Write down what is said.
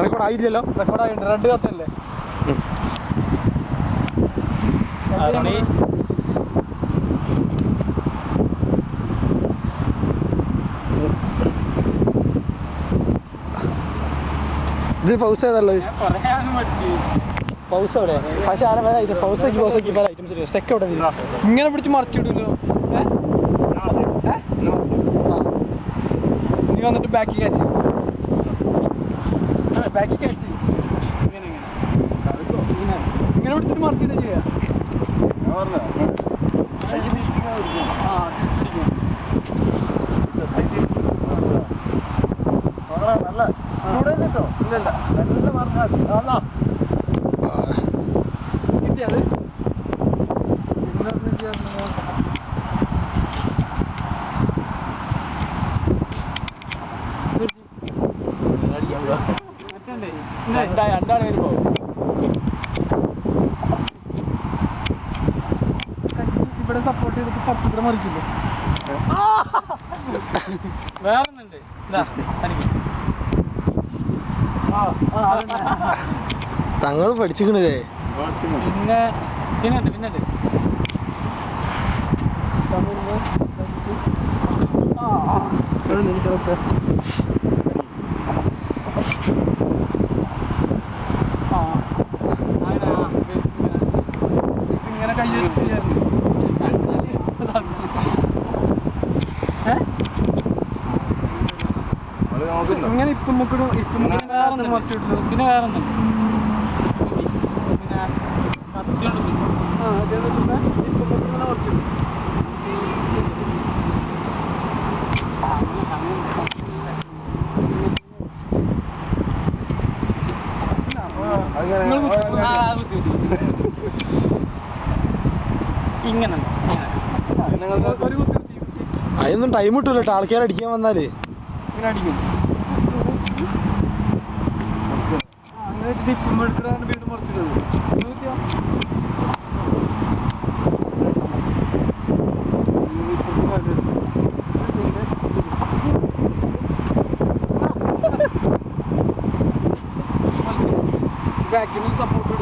Record ആയില്ലല്ലോ. റെക്കോർഡായിട്ടുണ്ട്. Red കത്തല്ലേ ഇത് pause ഏതാണുള്ളത്? Pause എവിടെ? പക്ഷെ ആരെ പൗസക്ക് പല ഐറ്റംസ് സ്റ്റെക്ക് എവിടെ? ഇങ്ങനെ പിടിച്ച് മറിച്ചിടൂല്ലോ. നീ വന്നിട്ട് ബാക്കി കാച്ച് ഇങ്ങനെ പിടിച്ചിട്ട് മറിച്ചിട്ട് ചെയ്യാ. കിട്ടിയത് രണ്ടാണ് വരുമ്പോ ഇവിടെ സപ്പോർട്ട് ചെയ്തിട്ട് പത്ത് മറിക്കില്ലേ. വേറെ ഒന്നുണ്ട് തങ്ങൾ പഠിച്ചിക്കണേ. പിന്നുണ്ട് ഇങ്ങനെ കൈ ഇങ്ങനെ ഇപ്പം മറിച്ചിട്ടു. പിന്നെ വേറെ ഒന്നും പിന്നെ ഇങ്ങനെ മറിച്ചിട്ടു. ഇങ്ങനെ അതിനൊന്നും ടൈം കിട്ടൂല കേട്ടോ. ആൾക്കാരെ അടിക്കാൻ വന്നാല് ഇങ്ങനെ അടിക്കും. അങ്ങനെ വെച്ചിട്ട് ഇപ്പം എടുക്കാൻ വീട് മറിച്ചിട്ടത്. ബാക്കിന് സപ്പോർട്ട്